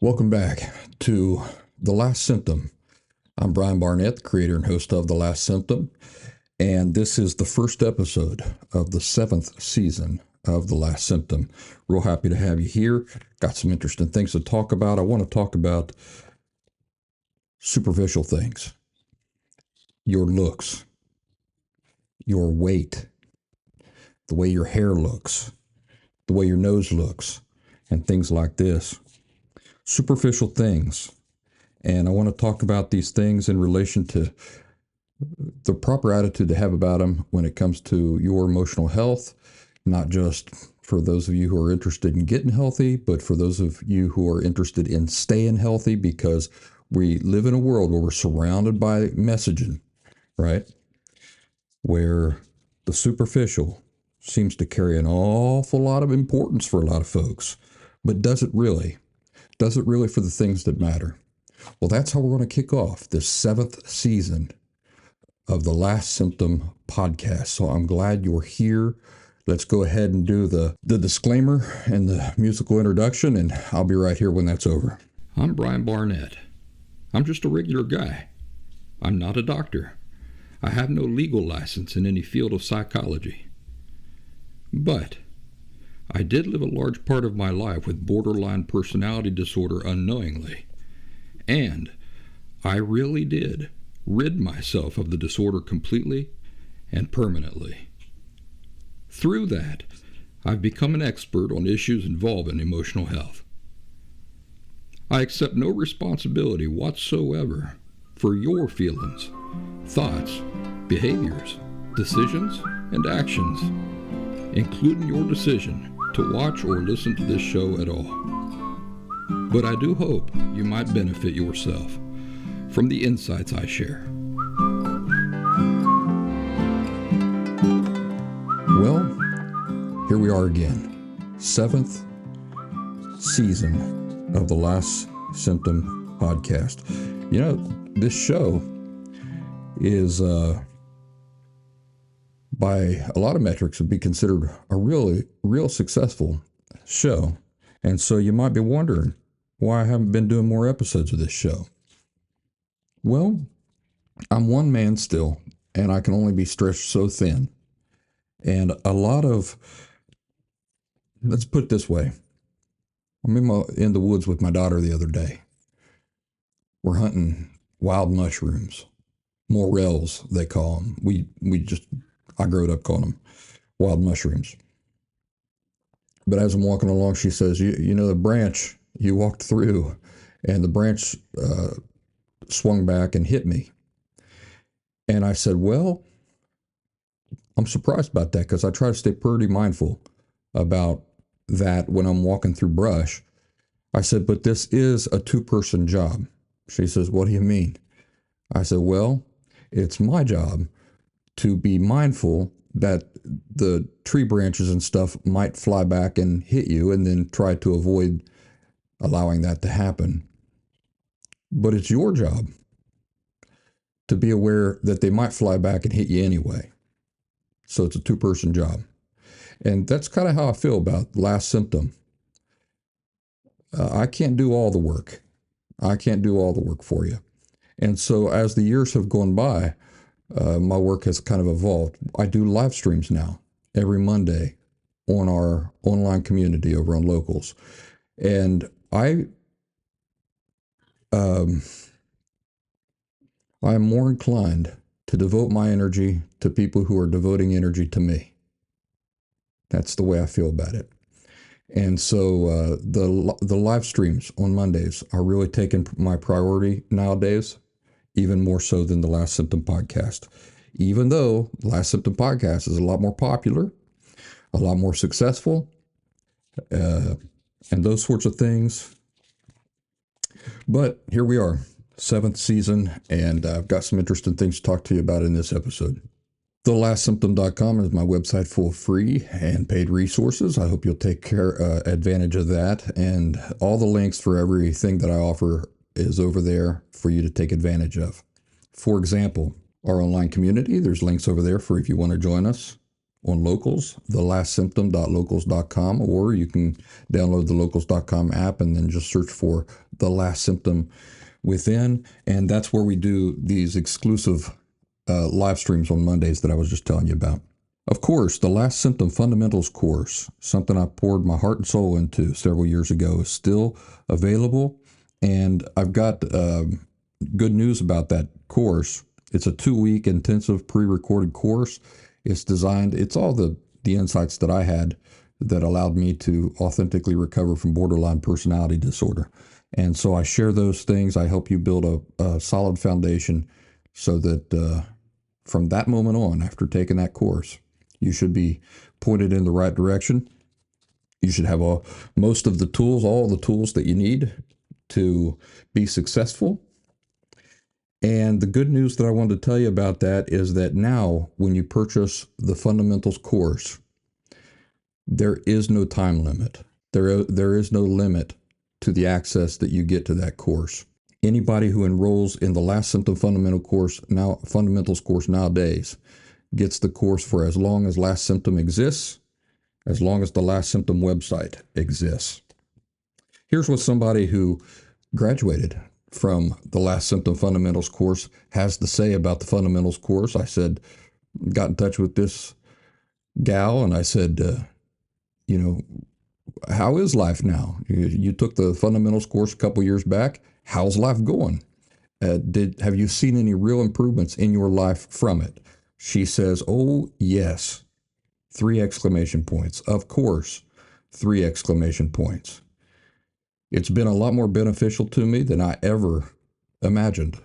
Welcome back to The Last Symptom. I'm Brian Barnett, the creator and host of The Last Symptom, and this is the first episode of the 7th season of The Last Symptom. Real happy to have you here. Got some interesting things to talk about. I want to talk about superficial things, your looks, your weight, the way your hair looks, the way your nose looks, and things like this. Superficial things. And I want to talk about these things in relation to the proper attitude to have about them when it comes to your emotional health, not just for those of you who are interested in getting healthy, but for those of you who are interested in staying healthy, because we live in a world where we're surrounded by messaging, right? Where the superficial seems to carry an awful lot of importance for a lot of folks, but does it really? Does it really for the things that matter? Well, that's how we're going to kick off this 7th season of the Last Symptom podcast. So I'm glad you're here. Let's go ahead and do the disclaimer and the musical introduction, and I'll be right here when that's over. I'm Brian Barnett. I'm just a regular guy. I'm not a doctor. I have no legal license in any field of psychology. But I did live a large part of my life with borderline personality disorder unknowingly, and I really did rid myself of the disorder completely and permanently. Through that, I've become an expert on issues involving emotional health. I accept no responsibility whatsoever for your feelings, thoughts, behaviors, decisions, and actions, including your decision to watch or listen to this show at all. But I do hope you might benefit yourself from the insights I share. Well, here we are again. 7th season of the Last Symptom podcast. You know, this show is by a lot of metrics would be considered a real successful show. And so you might be wondering why I haven't been doing more episodes of this show. Well, I'm one man still, and I can only be stretched so thin. And a lot of, let's put it this way. I'm in the woods with my daughter the other day. We're hunting wild mushrooms, morels, they call them. I grew up calling them wild mushrooms. But as I'm walking along, she says, you know, the branch you walked through, and the branch swung back and hit me. And I said, well, I'm surprised about that, because I try to stay pretty mindful about that when I'm walking through brush. I said, but this is a 2-person job. She says, what do you mean? I said, well, it's my job to be mindful that the tree branches and stuff might fly back and hit you, and then try to avoid allowing that to happen. But it's your job to be aware that they might fly back and hit you anyway. So it's a 2-person job. And that's kind of how I feel about Last Symptom. I can't do all the work. I can't do all the work for you. And so as the years have gone by, my work has kind of evolved. I do live streams now every Monday on our online community over on Locals. And I am more inclined to devote my energy to people who are devoting energy to me. That's the way I feel about it. And so the live streams on Mondays are really taking my priority nowadays, even more so than the Last Symptom podcast. Even though the Last Symptom podcast is a lot more popular, a lot more successful, and those sorts of things. But here we are, 7th season, and I've got some interesting things to talk to you about in this episode. TheLastSymptom.com is my website full of free and paid resources. I hope you'll take advantage of that. And all the links for everything that I offer is over there for you to take advantage of. For example, our online community, there's links over there for if you want to join us on Locals, thelastsymptom.locals.com, or you can download the Locals.com app and then just search for the last symptom within. And that's where we do these exclusive live streams on Mondays that I was just telling you about. Of course, the Last Symptom Fundamentals course, something I poured my heart and soul into several years ago, is still available. And I've got good news about that course. It's a 2-week intensive pre-recorded course. It's all the insights that I had that allowed me to authentically recover from borderline personality disorder. And so I share those things. I help you build a solid foundation so that from that moment on, after taking that course, you should be pointed in the right direction. You should have most of the tools, all the tools that you need to be successful. And the good news that I wanted to tell you about that is that now when you purchase the Fundamentals course, there is no time limit. There is no limit to the access that you get to that course. Anybody who enrolls in the Last Symptom Fundamentals course nowadays gets the course for as long as Last Symptom exists, as long as the Last Symptom website exists. Here's what somebody who graduated from the Last Symptom Fundamentals course has to say about the Fundamentals course. I got in touch with this gal and I said, how is life now? You took the Fundamentals course a couple years back. How's life going? Have you seen any real improvements in your life from it? She says, oh, yes. 3 exclamation points. Of course, 3 exclamation points. It's been a lot more beneficial to me than I ever imagined.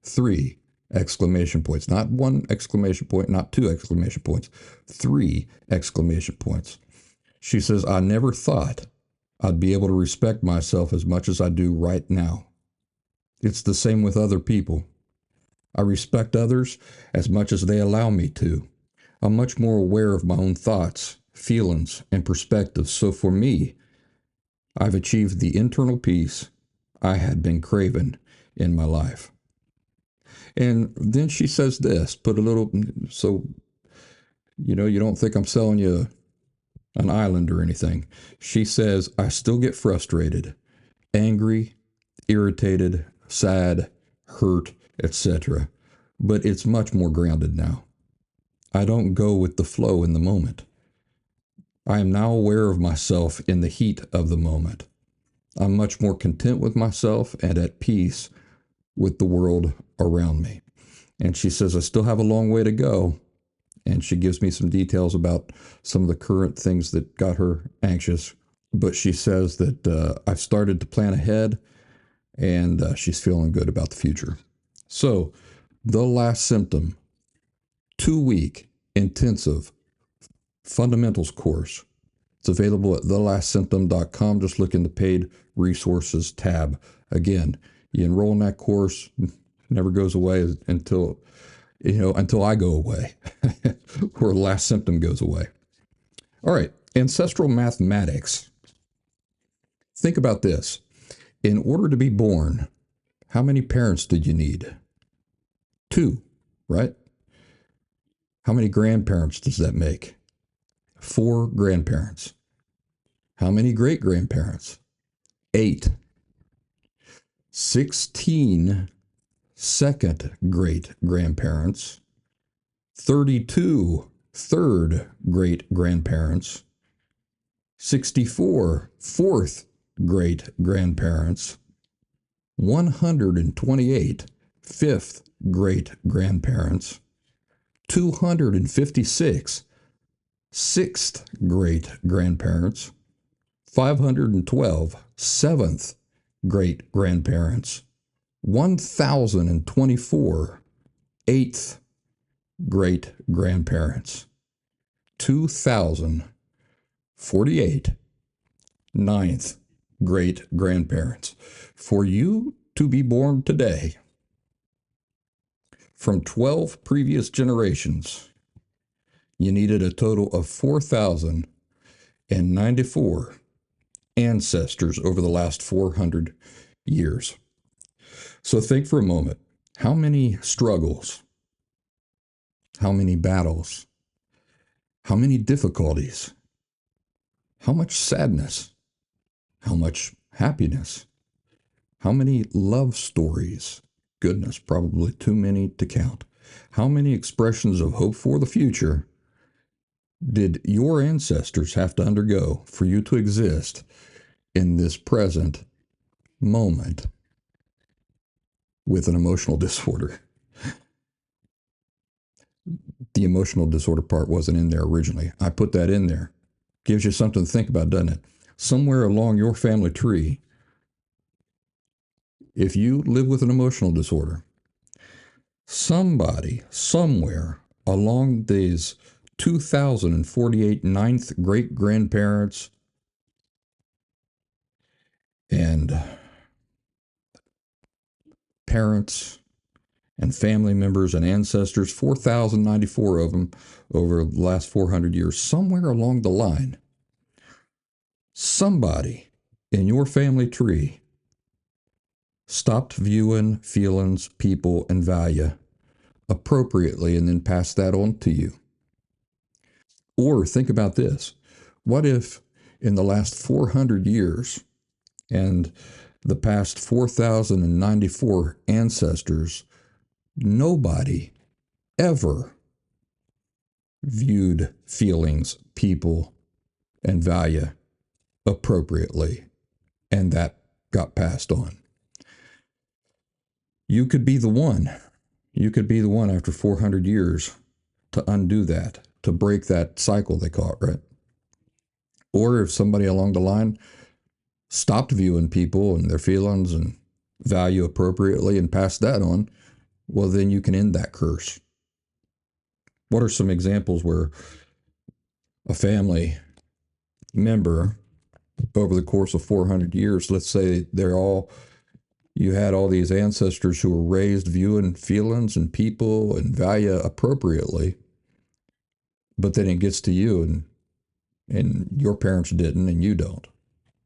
3 exclamation points. Not 1 exclamation point, not 2 exclamation points. 3 exclamation points. She says, I never thought I'd be able to respect myself as much as I do right now. It's the same with other people. I respect others as much as they allow me to. I'm much more aware of my own thoughts, feelings, and perspectives. So for me, I've achieved the internal peace I had been craving in my life. And then she says this, so, you don't think I'm selling you an island or anything. She says, I still get frustrated, angry, irritated, sad, hurt, etc. But it's much more grounded now. I don't go with the flow in the moment. I am now aware of myself in the heat of the moment. I'm much more content with myself and at peace with the world around me. And she says, I still have a long way to go. And she gives me some details about some of the current things that got her anxious. But she says that I've started to plan ahead and she's feeling good about the future. So, The Last Symptom, 2-week intensive fundamentals course. It's available at thelastsymptom.com. Just look in the paid resources tab. Again, you enroll in that course, never goes away until I go away or the last symptom goes away. All right, ancestral mathematics. Think about this. In order to be born, how many parents did you need? 2, right? How many grandparents does that make? 4 grandparents. How many great-grandparents? 8. 16 second great-grandparents. 32 third great-grandparents. 64 fourth great-grandparents. 128 fifth great-grandparents. 256 sixth great-grandparents. 512 seventh great-grandparents. 1,024 eighth great-grandparents. 2,048 ninth great-grandparents. For you to be born today from 12 previous generations, you needed a total of 4,094 ancestors over the last 400 years. So think for a moment, how many struggles, how many battles, how many difficulties, how much sadness, how much happiness, How many love stories? Goodness, probably too many to count. How many expressions of hope for the future did your ancestors have to undergo for you to exist in this present moment with an emotional disorder? The emotional disorder part wasn't in there originally. I put that in there. Gives you something to think about, doesn't it? Somewhere along your family tree, if you live with an emotional disorder, somebody, somewhere along these 2048 ninth great grandparents and parents and family members and ancestors, 4,094 of them over the last 400 years, somewhere along the line, somebody in your family tree stopped viewing feelings, people, and value appropriately and then passed that on to you. Or think about this. What if in the last 400 years and the past 4,094 ancestors, nobody ever viewed feelings, people, and value appropriately, and that got passed on? You could be the one. You could be the one after 400 years to undo that, to break that cycle they call it, right? Or if somebody along the line stopped viewing people and their feelings and value appropriately and passed that on, well, then you can end that curse. What are some examples where a family member over the course of 400 years, let's say you had all these ancestors who were raised viewing feelings and people and value appropriately, but then it gets to you and your parents didn't and you don't.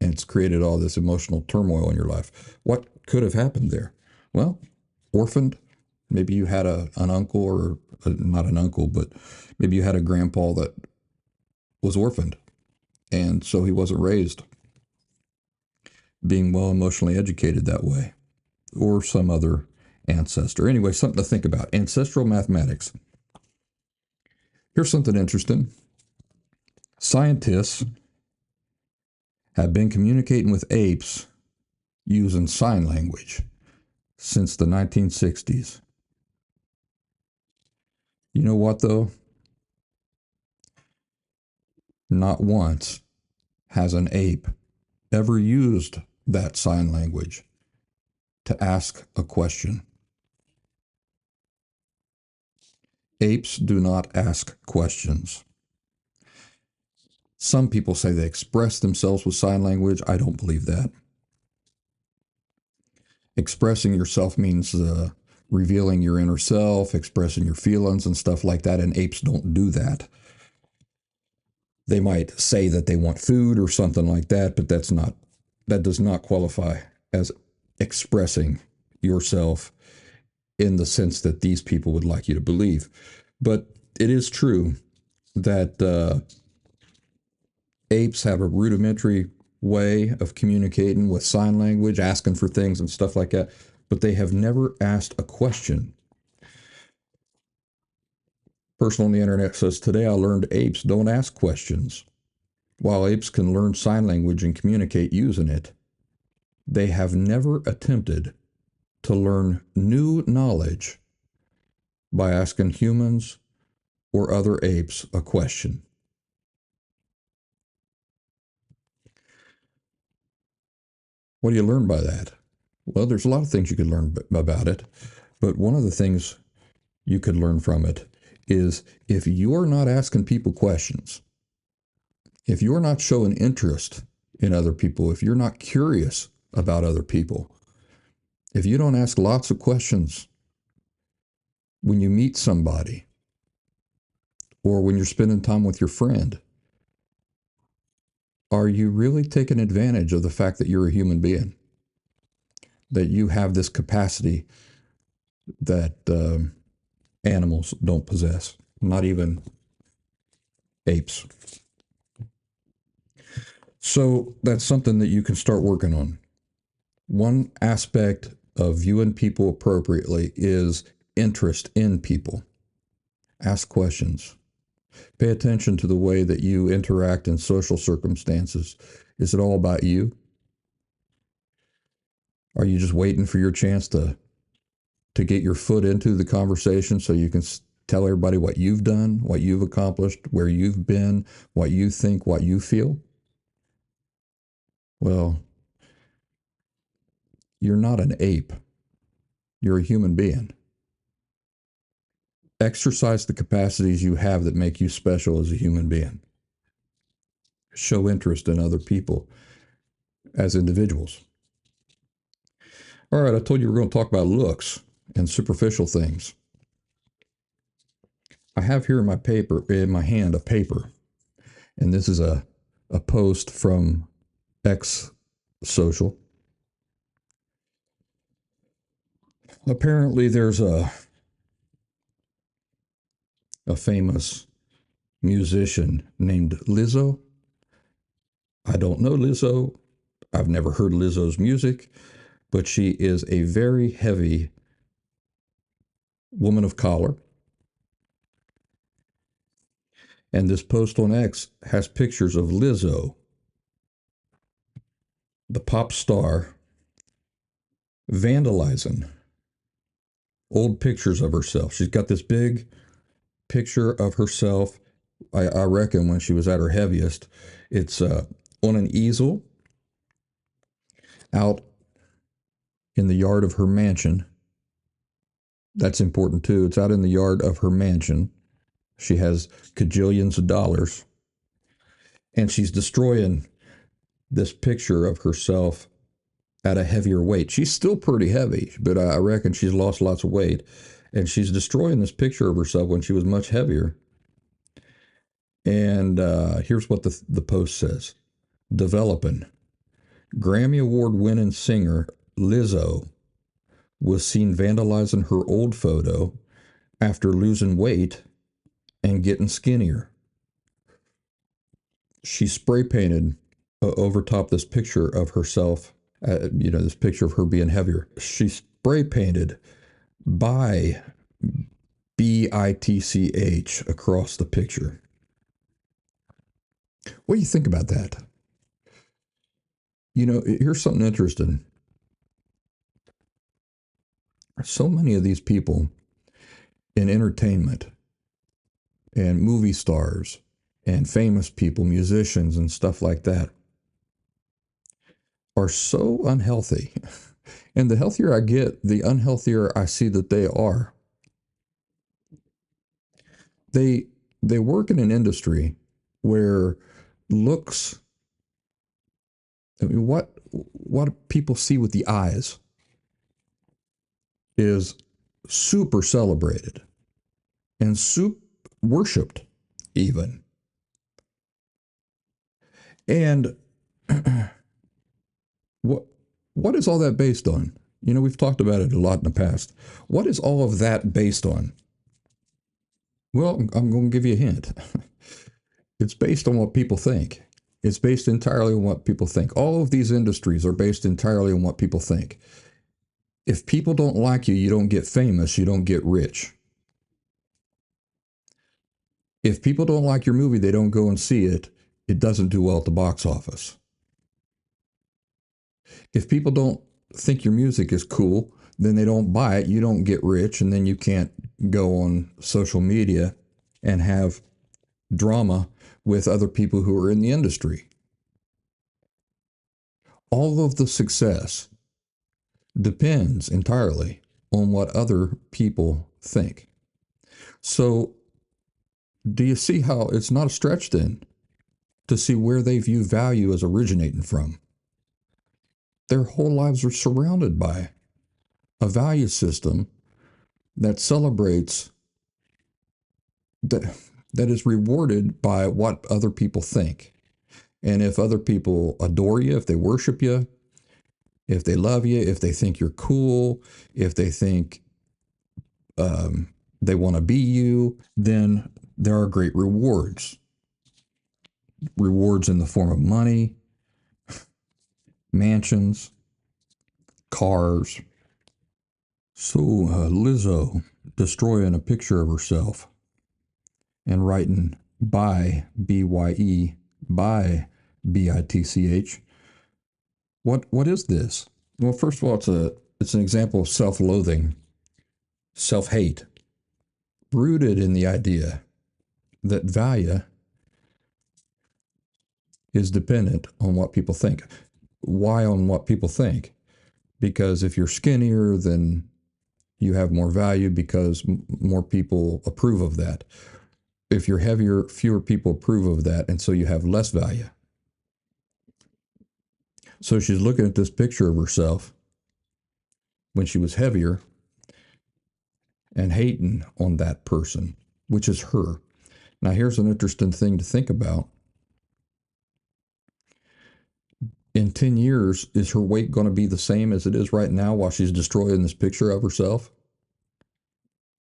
And it's created all this emotional turmoil in your life. What could have happened there? Well, orphaned. Maybe you had an uncle or not an uncle, but maybe you had a grandpa that was orphaned. And so he wasn't raised being well emotionally educated that way, or some other ancestor. Anyway, something to think about. Ancestral mathematics. Here's something interesting. Scientists have been communicating with apes using sign language since the 1960s. You know what, though? Not once has an ape ever used that sign language to ask a question. Apes do not ask questions. Some people say they express themselves with sign language. I don't believe that. Expressing yourself means revealing your inner self, expressing your feelings and stuff like that, and apes don't do that. They might say that they want food or something like that, but that does not qualify as expressing yourself in the sense that these people would like you to believe. But it is true that apes have a rudimentary way of communicating with sign language, asking for things and stuff like that, but they have never asked a question. Person on the internet says, today I learned apes don't ask questions. While apes can learn sign language and communicate using it, they have never attempted to learn new knowledge by asking humans or other apes a question. What do you learn by that? Well, there's a lot of things you could learn about it, but one of the things you could learn from it is if you're not asking people questions, if you're not showing interest in other people, if you're not curious about other people, if you don't ask lots of questions when you meet somebody or when you're spending time with your friend, are you really taking advantage of the fact that you're a human being? That you have this capacity that animals don't possess, not even apes. So that's something that you can start working on. One aspect of viewing people appropriately is interest in people. Ask questions. Pay attention to the way that you interact in social circumstances. Is it all about you? Are you just waiting for your chance to get your foot into the conversation so you can tell everybody what you've done, what you've accomplished, where you've been, what you think, what you feel? Well, you're not an ape. You're a human being. Exercise the capacities you have that make you special as a human being. Show interest in other people as individuals. All right, I told you we're going to talk about looks and superficial things. I have here in my hand, a paper, and this is a post from X Social. Apparently, there's a famous musician named Lizzo. I don't know Lizzo. I've never heard Lizzo's music, but she is a very heavy woman of color. And this post on X has pictures of Lizzo, the pop star, vandalizing old pictures of herself. She's got this big picture of herself, I reckon, when she was at her heaviest. It's on an easel out in the yard of her mansion. That's important too. It's out in the yard of her mansion. She has cajillions of dollars. And she's destroying this picture of herself at a heavier weight. She's still pretty heavy, but I reckon she's lost lots of weight. And she's destroying this picture of herself when she was much heavier. And here's what the post says. Developing. Grammy Award winning singer Lizzo was seen vandalizing her old photo after losing weight and getting skinnier. She spray painted over top this picture of herself, this picture of her being heavier. She spray painted by BITCH across the picture. What do you think about that? Here's something interesting. So many of these people in entertainment and movie stars and famous people, musicians and stuff like that, are so unhealthy. And the healthier I get, the unhealthier I see that they are. They work in an industry where looks, what people see with the eyes is super celebrated and worshipped even. And what is all that based on? We've talked about it a lot in the past. What is all of that based on? Well, I'm going to give you a hint. It's based on what people think. It's based entirely on what people think. All of these industries are based entirely on what people think. If people don't like you, you don't get famous, you don't get rich. If people don't like your movie, they don't go and see it, it doesn't do well at the box office. If people don't think your music is cool, then they don't buy it, you don't get rich, and then you can't go on social media and have drama with other people who are in the industry. All of the success depends entirely on what other people think. So, do you see how it's not a stretch then to see where they view value as originating from? Their whole lives are surrounded by a value system that celebrates, that is rewarded by what other people think. And if other people adore you, if they worship you, if they love you, if they think you're cool, if they think they want to be you, then there are great rewards. Rewards in the form of money, mansions, cars. So Lizzo destroying a picture of herself and writing by BYE by BITCH. What is this? Well, first of all, it's an example of self-loathing, self-hate, rooted in the idea that value is dependent on what people think. Why on what people think? Because if you're skinnier, then you have more value because more people approve of that. If you're heavier, fewer people approve of that, and so you have less value. So she's looking at this picture of herself when she was heavier and hating on that person, which is her. Now, here's an interesting thing to think about. In 10 years, is her weight going to be the same as it is right now while she's destroying this picture of herself?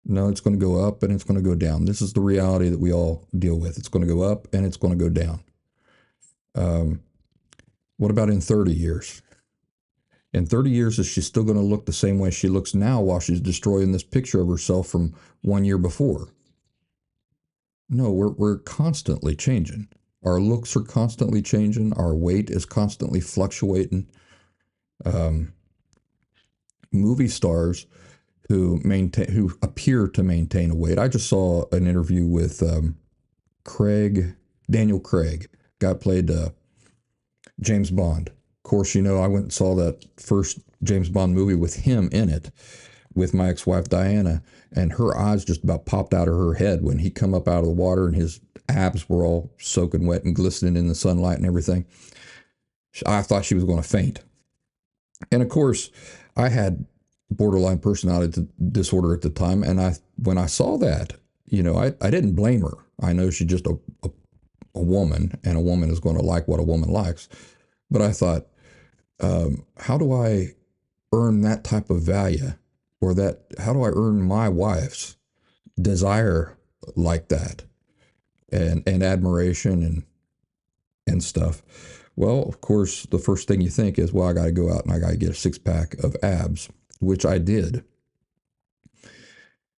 No, it's going to go up and it's going to go down. This is the reality that we all deal with. It's going to go up and it's going to go down. What about in 30 years? In 30 years, is she still going to look the same way she looks now while she's destroying this picture of herself from 1 year before? No, we're constantly changing. Our looks are constantly changing. Our weight is constantly fluctuating. Movie stars who appear to maintain a weight. I just saw an interview with Daniel Craig, guy played James Bond. Of course, you know, I went and saw that first James Bond movie with him in it, with my ex-wife Diana, and her eyes just about popped out of her head when he come up out of the water and his abs were all soaking wet and glistening in the sunlight and everything. I thought she was going to faint. And of course, I had borderline personality disorder at the time, and when I saw that, you know, I didn't blame her. I know she's just a woman, and a woman is going to like what a woman likes. But I thought, how do I earn that type of value, or how do I earn my wife's desire like that, and admiration and stuff? Well, of course, the first thing you think is, well, I got to go out and I got to get a 6-pack of abs, which I did.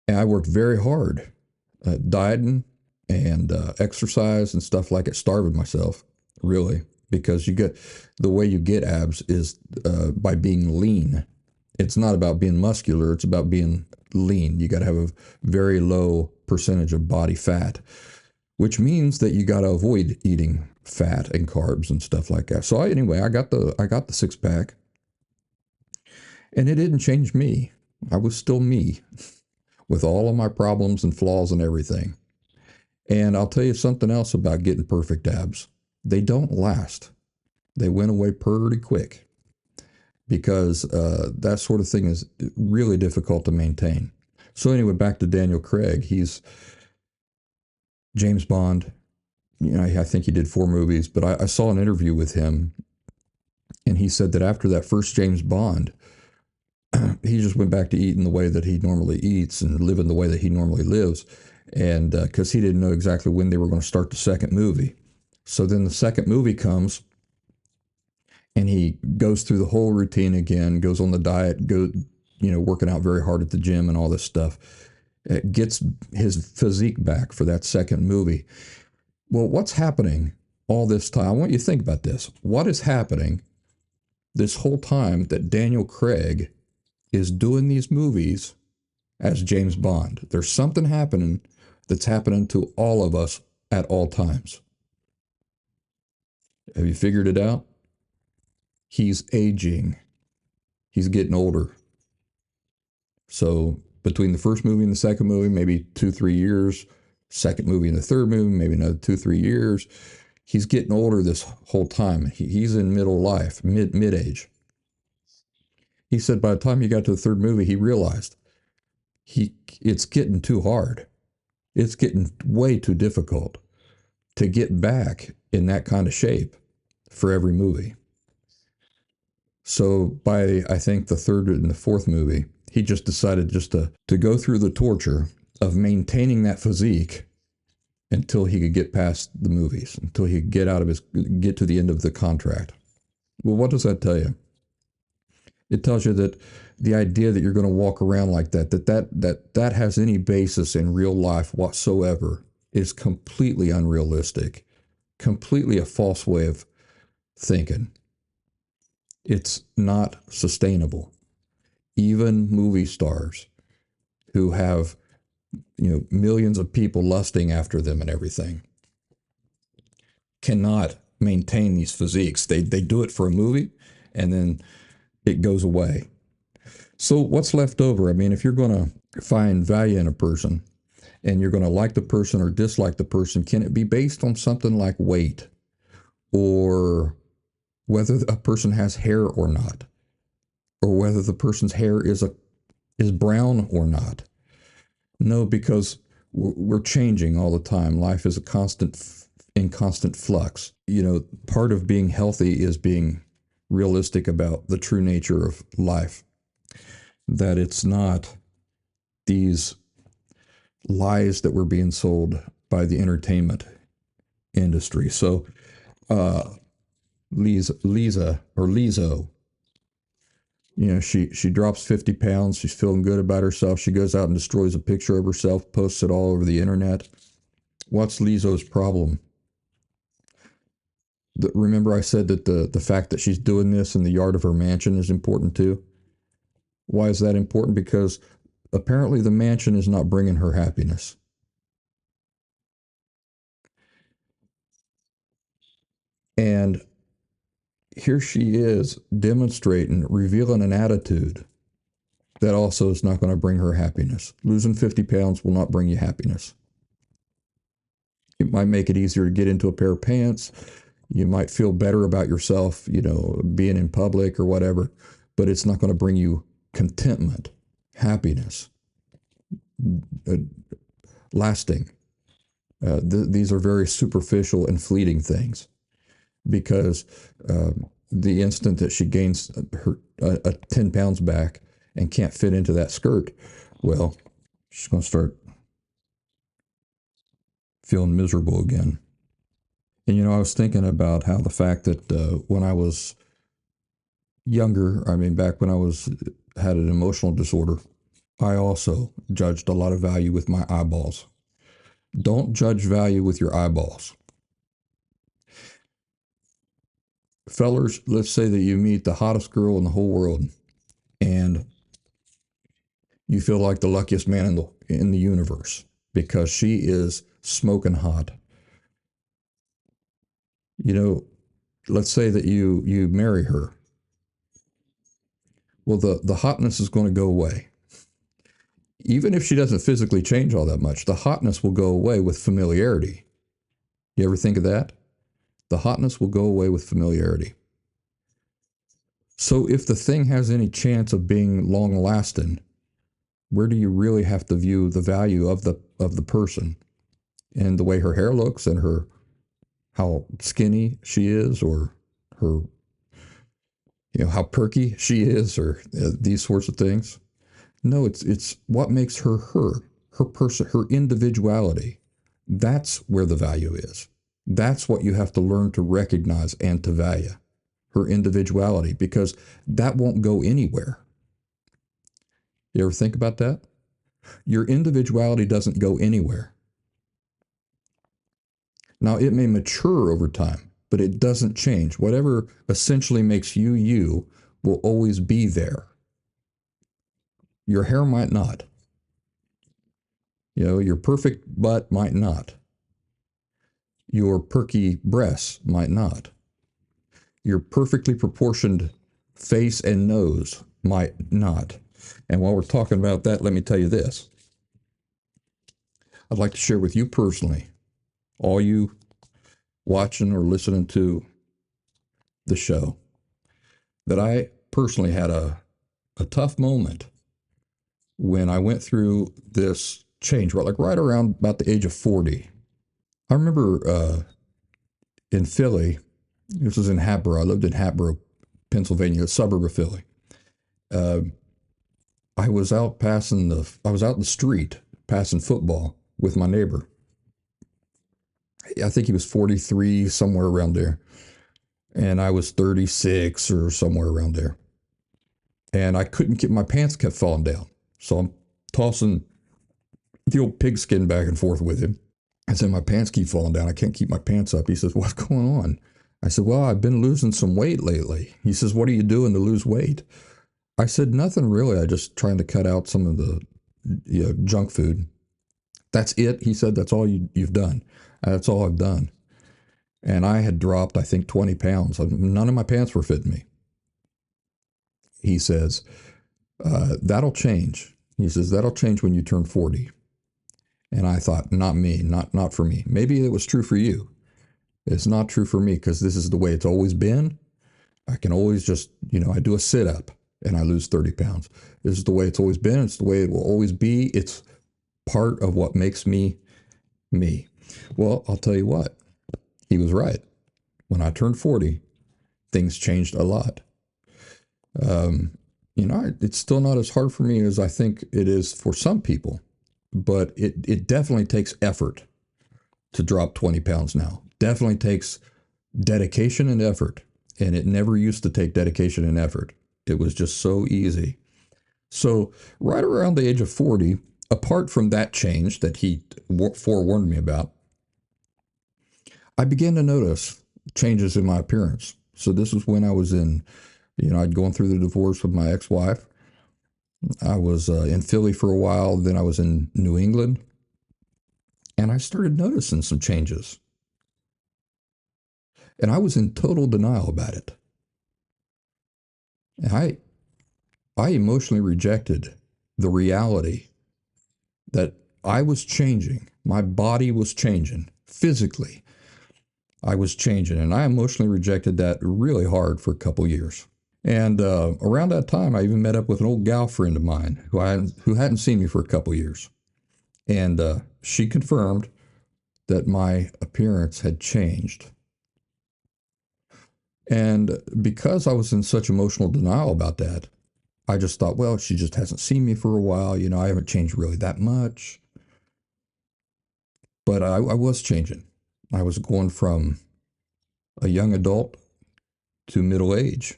And I worked very hard, dieting and exercise and stuff like it, starving myself, really, because the way you get abs is by being lean. It's not about being muscular, it's about being lean. You got to have a very low percentage of body fat, which means that you got to avoid eating fat and carbs and stuff like that. So anyway, I got the 6-pack, and it didn't change me. I was still me with all of my problems and flaws and everything. And I'll tell you something else about getting perfect abs. They don't last. They went away pretty quick, because that sort of thing is really difficult to maintain. So anyway, back to Daniel Craig. He's James Bond. You know, I think he did 4 movies, but I saw an interview with him, and he said that after that first James Bond, he just went back to eating the way that he normally eats and living the way that he normally lives, and because he didn't know exactly when they were going to start the second movie. So then the second movie comes, and he goes through the whole routine again, goes on the diet, working out very hard at the gym and all this stuff. It gets his physique back for that second movie. Well, what's happening all this time? I want you to think about this. What is happening this whole time that Daniel Craig is doing these movies as James Bond? There's something happening that's happening to all of us at all times. Have you figured it out? He's aging. He's getting older. So between the first movie and the second movie, maybe 2-3 years. Second movie and the third movie, maybe another 2-3 years. He's getting older this whole time. He's in middle life, mid-age. He said by the time he got to the third movie, he realized it's getting too hard. It's getting way too difficult to get back in that kind of shape for every movie. So by, I think, the third and the fourth movie, he just decided just to go through the torture of maintaining that physique until he could get past the movies, until he could get to the end of the contract. Well, what does that tell you? It tells you that the idea that you're going to walk around like that has any basis in real life whatsoever is completely unrealistic, completely a false way of thinking. It's not sustainable. Even movie stars who have, millions of people lusting after them and everything cannot maintain these physiques. They do it for a movie and then it goes away. So what's left over? I mean, if you're going to find value in a person and you're going to like the person or dislike the person, can it be based on something like weight or whether a person has hair or not, or whether the person's hair is brown or not? No, because we're changing all the time. Life is in constant flux. Part of being healthy is being realistic about the true nature of life. That it's not these lies that were being sold by the entertainment industry. So, Lisa or Lizzo, she drops 50 pounds. She's feeling good about herself. She goes out and destroys a picture of herself, posts it all over the internet. What's Lizzo's problem? Remember I said that the fact that she's doing this in the yard of her mansion is important too? Why is that important? Because apparently the mansion is not bringing her happiness. And here she is demonstrating, revealing an attitude that also is not going to bring her happiness. Losing 50 pounds will not bring you happiness. It might make it easier to get into a pair of pants. You might feel better about yourself, being in public or whatever, but it's not going to bring you contentment, happiness, lasting. These are very superficial and fleeting things because the instant that she gains 10 pounds back and can't fit into that skirt, well, she's going to start feeling miserable again. And, I was thinking about how the fact that when I was younger, I mean, back when had an emotional disorder, I also judged a lot of value with my eyeballs. Don't judge value with your eyeballs. Fellers, let's say that you meet the hottest girl in the whole world and you feel like the luckiest man in the universe because she is smoking hot. Let's say that you marry her. Well, the hotness is going to go away. Even if she doesn't physically change all that much, the hotness will go away with familiarity. You ever think of that? The hotness will go away with familiarity. So if the thing has any chance of being long lasting, where do you really have to view the value of the person and the way her hair looks and how skinny she is or her how perky she is or these sorts of things? No, it's what makes her person, her individuality. That's where the value is. That's what you have to learn to recognize and to value, her individuality, because that won't go anywhere. You ever think about that? Your individuality doesn't go anywhere. Now, it may mature over time, but it doesn't change. Whatever essentially makes you you will always be there. Your hair might not. Your perfect butt might not. Your perky breasts might not. Your perfectly proportioned face and nose might not. And while we're talking about that, let me tell you this. I'd like to share with you personally, all you watching or listening to the show, that I personally had a tough moment when I went through this change, right around about the age of 40. I remember in Philly, this was in Hatboro. I lived in Hatboro, Pennsylvania, a suburb of Philly. I was out in the street passing football with my neighbor. I think he was 43, somewhere around there. And I was 36 or somewhere around there. and I couldn't get my pants kept falling down. So I'm tossing the old pigskin back and forth with him. I said, my pants keep falling down. I can't keep my pants up. He says, what's going on? I said, well, I've been losing some weight lately. He says, what are you doing to lose weight? I said, nothing really. I just trying to cut out some of the junk food. That's it. He said, that's all you've done. That's all I've done. And I had dropped, I think, 20 pounds. None of my pants were fitting me. He says, that'll change. He says, that'll change when you turn 40. And I thought, not me, not for me. Maybe it was true for you. It's not true for me because this is the way it's always been. I can always just, I do a sit-up and I lose 30 pounds. This is the way it's always been. It's the way it will always be. It's part of what makes me me. Well, I'll tell you what. He was right. When I turned 40, things changed a lot. It's still not as hard for me as I think it is for some people, but it definitely takes effort to drop 20 pounds now. Definitely takes dedication and effort. And it never used to take dedication and effort. It was just so easy. So right around the age of 40, apart from that change that he forewarned me about, I began to notice changes in my appearance. So this was when I was in, I'd gone through the divorce with my ex-wife. I was in Philly for a while. Then I was in New England. And I started noticing some changes. And I was in total denial about it. And I emotionally rejected the reality that I was changing. My body was changing. Physically, I was changing. And I emotionally rejected that really hard for a couple years. And around that time, I even met up with an old gal friend of mine who hadn't seen me for a couple years. And she confirmed that my appearance had changed. And because I was in such emotional denial about that, I just thought, well, she just hasn't seen me for a while. I haven't changed really that much. But I was changing. I was going from a young adult to middle age.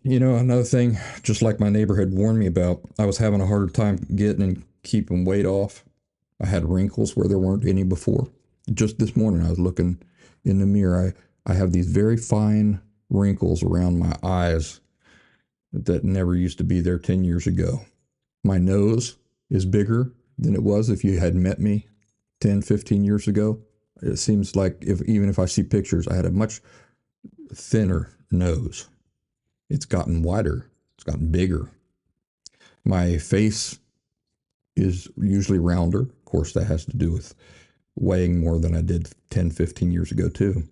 Another thing, just like my neighbor had warned me about, I was having a harder time getting and keeping weight off. I had wrinkles where there weren't any before. Just this morning, I was looking in the mirror. I have these very fine wrinkles around my eyes that never used to be there 10 years ago. My nose is bigger than it was if you had met me 10, 15 years ago. It seems like even if I see pictures, I had a much thinner nose. It's gotten wider. It's gotten bigger. My face is usually rounder. Of course, that has to do with weighing more than I did 10, 15 years ago, too.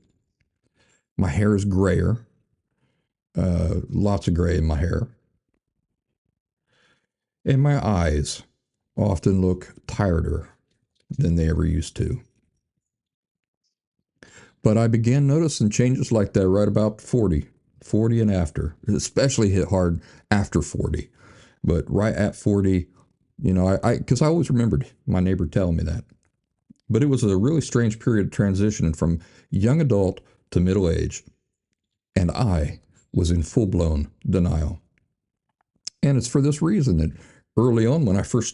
My hair is grayer. Lots of gray in my hair. And my eyes often look tireder than they ever used to. But I began noticing changes like that right about 40 and after. It especially hit hard after 40. But right at 40, because I always remembered my neighbor telling me that. But it was a really strange period of transition from young adult to middle age. And I was in full-blown denial. And it's for this reason that early on, when I first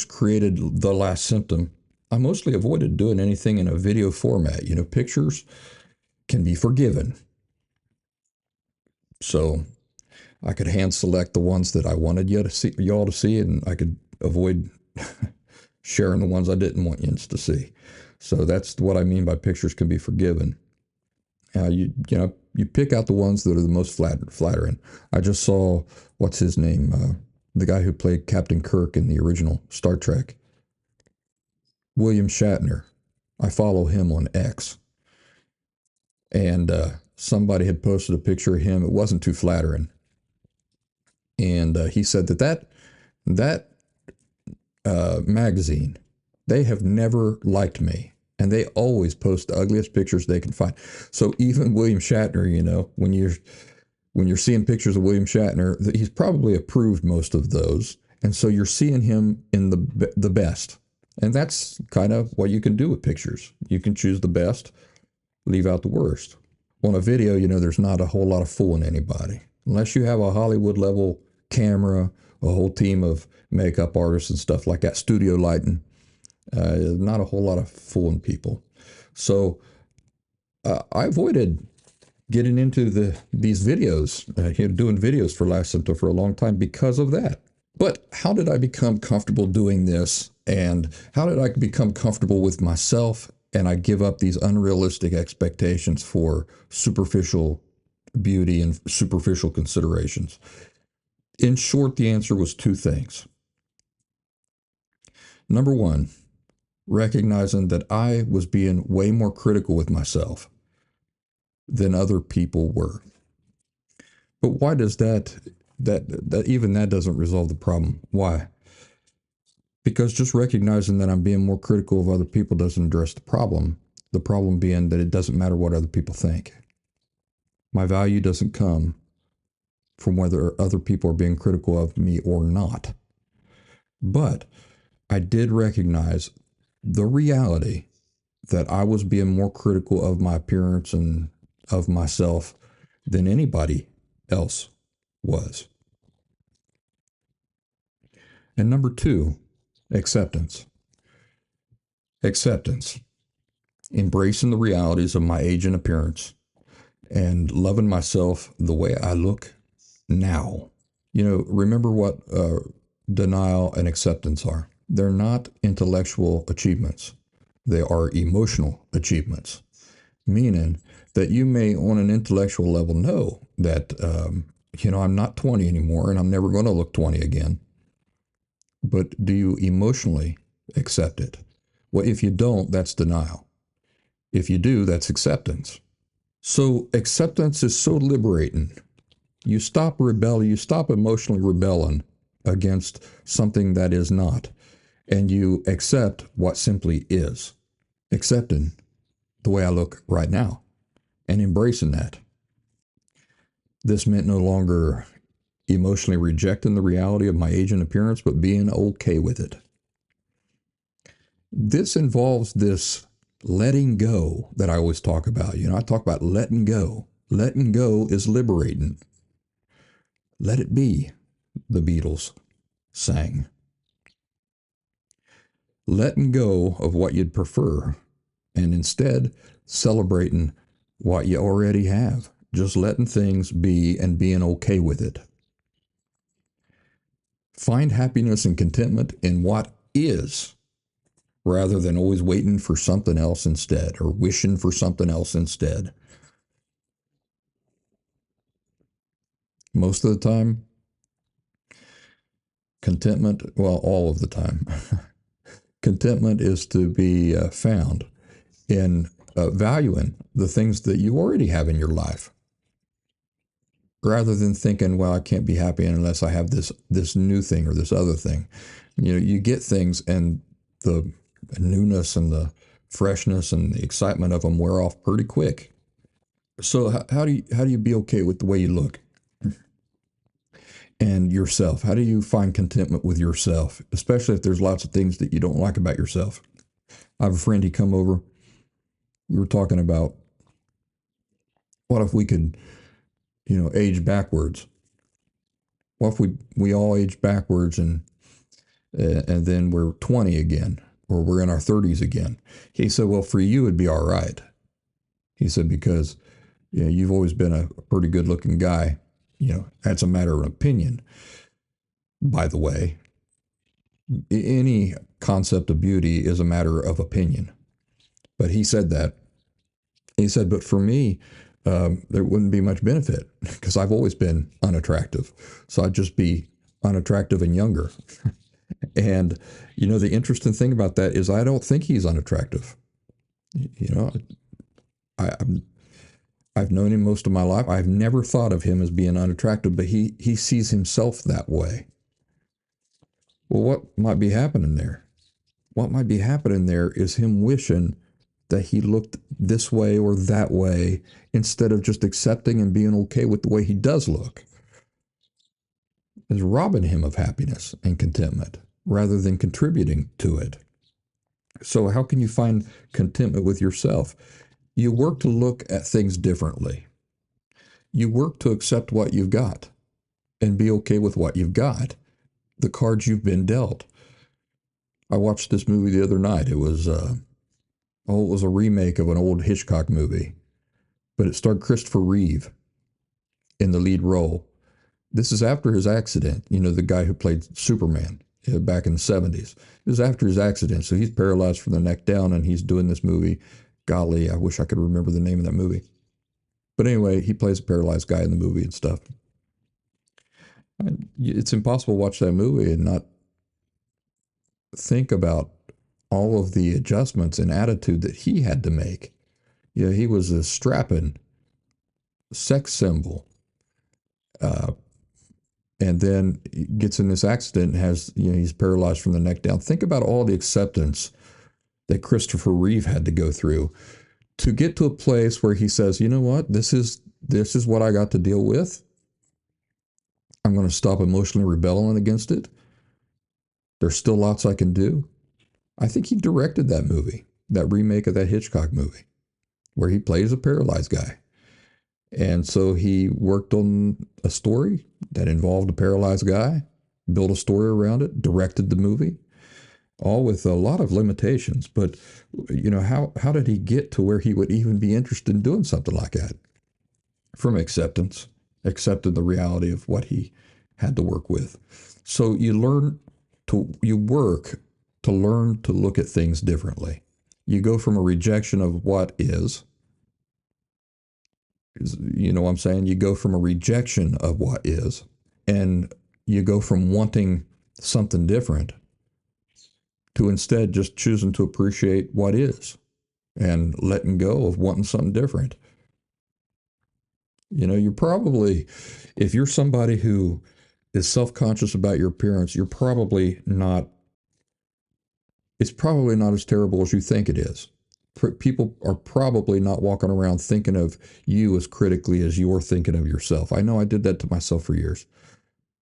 created The Last Symptom, I mostly avoided doing anything in a video format. Pictures can be forgiven. So I could hand select the ones that I wanted y'all to see, and I could avoid sharing the ones I didn't want you to see. So that's what I mean by pictures can be forgiven. You pick out the ones that are the most flattering. I just saw, what's his name? The guy who played Captain Kirk in the original Star Trek. William Shatner. I follow him on X. And somebody had posted a picture of him. It wasn't too flattering. And he said that magazine, they have never liked me. And they always post the ugliest pictures they can find. So even William Shatner, when you're seeing pictures of William Shatner, he's probably approved most of those. And so you're seeing him in the best. And that's kind of what you can do with pictures. You can choose the best, leave out the worst. On a video, there's not a whole lot of fooling anybody. Unless you have a Hollywood level camera, a whole team of makeup artists and stuff like that, studio lighting, not a whole lot of fooling people. So I avoided getting into these videos, doing videos for Last Symptom for a long time because of that. But how did I become comfortable doing this? And how did I become comfortable with myself? And I give up these unrealistic expectations for superficial beauty and superficial considerations. In short, the answer was two things. Number one, recognizing that I was being way more critical with myself than other people were. But why does that even that doesn't resolve the problem? Why? Because just recognizing that I'm being more critical of other people doesn't address the problem. The problem being that it doesn't matter what other people think. My value doesn't come from whether other people are being critical of me or not. But I did recognize the reality that I was being more critical of my appearance and of myself than anybody else was. And number two, acceptance. Acceptance. Embracing the realities of my age and appearance and loving myself the way I look now. Remember what denial and acceptance are. They're not intellectual achievements. They are emotional achievements, meaning that you may, on an intellectual level, know that, I'm not 20 anymore and I'm never going to look 20 again. But do you emotionally accept it? Well, if you don't, that's denial. If you do, that's acceptance. So acceptance is so liberating. You stop rebelling, you stop emotionally rebelling against something that is not, and you accept what simply is. Accepting the way I look right now and embracing that. This meant no longer emotionally rejecting the reality of my age and appearance, but being okay with it. This involves this letting go that I always talk about. I talk about letting go. Letting go is liberating. Let it be, the Beatles sang. Letting go of what you'd prefer and instead celebrating what you already have. Just letting things be and being okay with it. Find happiness and contentment in what is, rather than always waiting for something else instead or wishing for something else instead. Most of the time, contentment, well, all of the time, contentment is to be found in valuing the things that you already have in your life, rather than thinking, well, I can't be happy unless I have this new thing or this other thing. You get things and the newness and the freshness and the excitement of them wear off pretty quick. So how do you be okay with the way you look and yourself? How do you find contentment with yourself, especially if there's lots of things that you don't like about yourself? I have a friend, he come over. We were talking about what if we could, age backwards. What if we all age backwards and then we're 20 again, or we're in our 30s again? He said, well, for you, it'd be all right. He said, because you've always been a pretty good looking guy. That's a matter of opinion. By the way, any concept of beauty is a matter of opinion. But he said that. He said, but for me, there wouldn't be much benefit because I've always been unattractive. So I'd just be unattractive and younger. And, the interesting thing about that is I don't think he's unattractive. I've known him most of my life. I've never thought of him as being unattractive, but he sees himself that way. Well, what might be happening there? What might be happening there is him wishing that he looked this way or that way instead of just accepting and being okay with the way he does look. Is robbing him of happiness and contentment rather than contributing to it. So how can you find contentment with yourself? You work to look at things differently. You work to accept what you've got and be okay with what you've got, the cards you've been dealt. I watched this movie the other night. It was it was a remake of an old Hitchcock movie, but it starred Christopher Reeve in the lead role. This is after his accident. You know, the guy who played Superman back in the 70s. This is after his accident, so he's paralyzed from the neck down, and he's doing this movie. Golly, I wish I could remember the name of that movie. But anyway, he plays a paralyzed guy in the movie and stuff. It's impossible to watch that movie and not think about all of the adjustments and attitude that he had to make. You know, he was a strapping sex symbol, and then gets in this accident and has, you know, he's paralyzed from the neck down. Think about all the acceptance that Christopher Reeve had to go through to get to a place where he says, you know what, this is what I got to deal with. I'm going to stop emotionally rebelling against it. There's still lots I can do. I think he directed that movie, that remake of that Hitchcock movie, where he plays a paralyzed guy. And so he worked on a story that involved a paralyzed guy, built a story around it, directed the movie, all with a lot of limitations. But, you know, how did he get to where he would even be interested in doing something like that? From acceptance, accepted the reality of what he had to work with. So you work to learn to look at things differently. You go from a rejection of what is, you know what I'm saying? You go from a rejection of what is, and you go from wanting something different to instead just choosing to appreciate what is and letting go of wanting something different. You know, you're probably, if you're somebody who is self-conscious about your appearance, you're probably not, it's probably not as terrible as you think it is. People are probably not walking around thinking of you as critically as you're thinking of yourself. I know I did that to myself for years.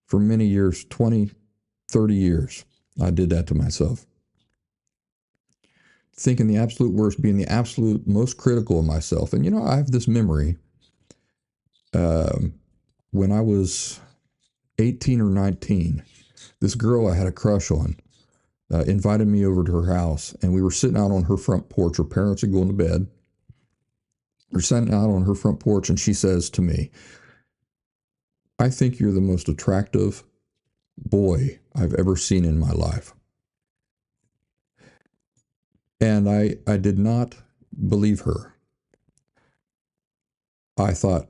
For many years, 20, 30 years, I did that to myself. Thinking the absolute worst, being the absolute most critical of myself. And, you know, I have this memory. When I was 18 or 19, this girl I had a crush on invited me over to her house, and we were sitting out on her front porch. Her parents had gone to bed. We're sitting out on her front porch, and she says to me, I think you're the most attractive boy I've ever seen in my life. And I did not believe her. I thought,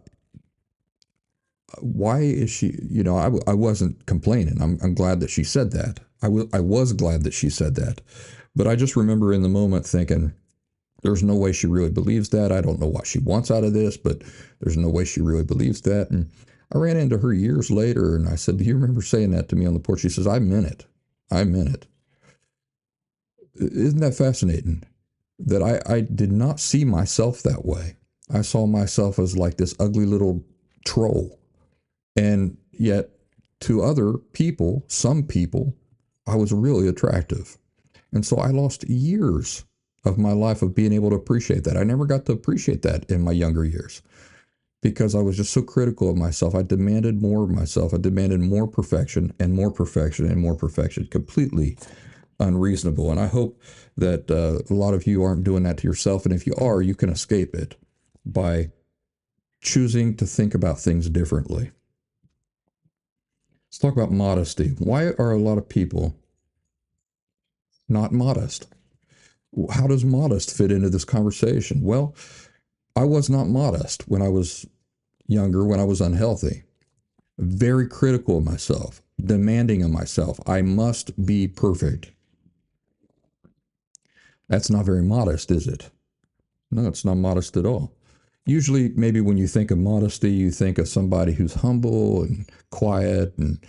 why is she, you know, I wasn't complaining. I'm glad that she said that. I was glad that she said that. But I just remember in the moment thinking, there's no way she really believes that. I don't know what she wants out of this, but there's no way she really believes that. And I ran into her years later and I said, do you remember saying that to me on the porch? She says, I meant it. I meant it. Isn't that fascinating? That I did not see myself that way. I saw myself as like this ugly little troll. And yet, to other people, some people, I was really attractive. And so I lost years of my life of being able to appreciate that. I never got to appreciate that in my younger years because I was just so critical of myself. I demanded more of myself. I demanded more perfection and more perfection and more perfection. Completely unreasonable. And I hope that a lot of you aren't doing that to yourself. And if you are, you can escape it by choosing to think about things differently. Let's talk about modesty. Why are a lot of people not modest? How does modest fit into this conversation? Well, I was not modest when I was younger, when I was unhealthy. Very critical of myself, demanding of myself. I must be perfect. That's not very modest, is it? No, it's not modest at all. Usually, maybe when you think of modesty, you think of somebody who's humble and quiet and,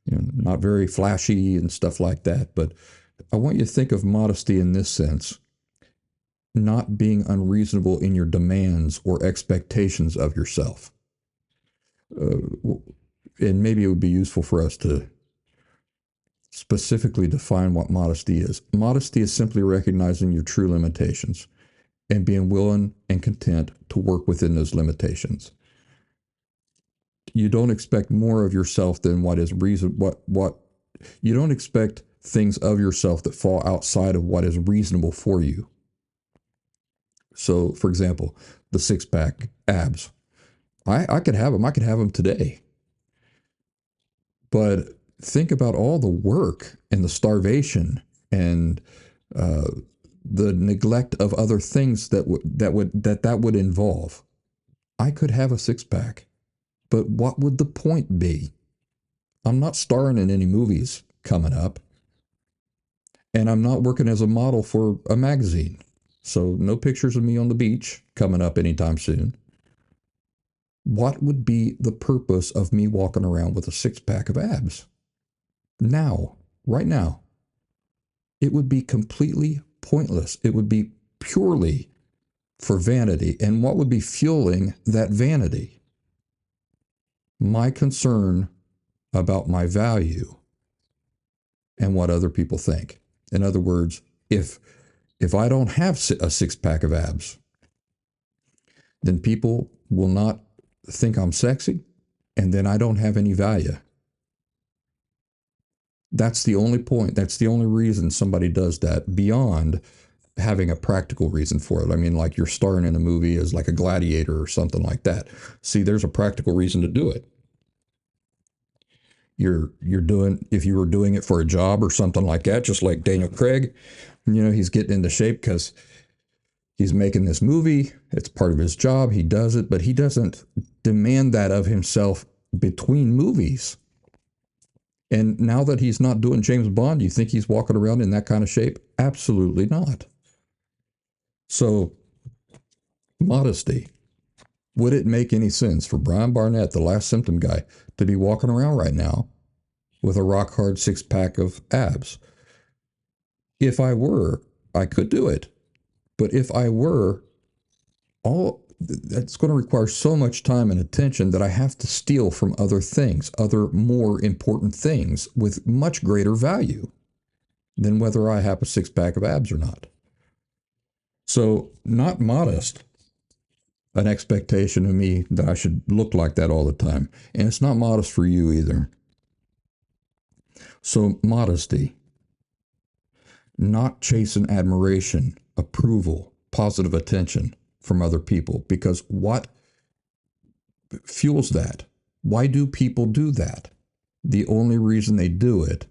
you know, not very flashy and stuff like that. But I want you to think of modesty in this sense: not being unreasonable in your demands or expectations of yourself. And maybe it would be useful for us to specifically define what modesty is. Modesty is simply recognizing your true limitations and being willing and content to work within those limitations. You don't expect more of yourself than what is reason. What you don't expect things of yourself that fall outside of what is reasonable for you. So, for example, the six pack abs. I could have them. I could have them today. But think about all the work and the starvation and uh, the neglect of other things that would involve. I could have a six pack, but what would the point be? I'm not starring in any movies coming up, and I'm not working as a model for a magazine. So no pictures of me on the beach coming up anytime soon. What would be the purpose of me walking around with a six pack of abs? Now, right now, it would be completely pointless. It would be purely for vanity. And what would be fueling that vanity? My concern about my value and what other people think. In other words, if I don't have a six pack of abs, then people will not think I'm sexy, and then I don't have any value. That's the only point. That's the only reason somebody does that beyond having a practical reason for it. I mean, like you're starring in a movie as like a gladiator or something like that. See, there's a practical reason to do it. You're doing, if you were doing it for a job or something like that, just like Daniel Craig, he's getting into shape because he's making this movie. It's part of his job. He does it, but he doesn't demand that of himself between movies. And now that he's not doing James Bond, you think he's walking around in that kind of shape? Absolutely not. So, modesty. Would it make any sense for Brian Barnett, the Last Symptom guy, to be walking around right now with a rock hard six pack of abs? If I were, I could do it. But if I were, that's going to require so much time and attention that I have to steal from other things, other more important things with much greater value than whether I have a six pack of abs or not. So, not modest, an expectation of me that I should look like that all the time. And it's not modest for you either. So, modesty, not chasing admiration, approval, positive attention from other people. Because what fuels that? Why do people do that? The only reason they do it,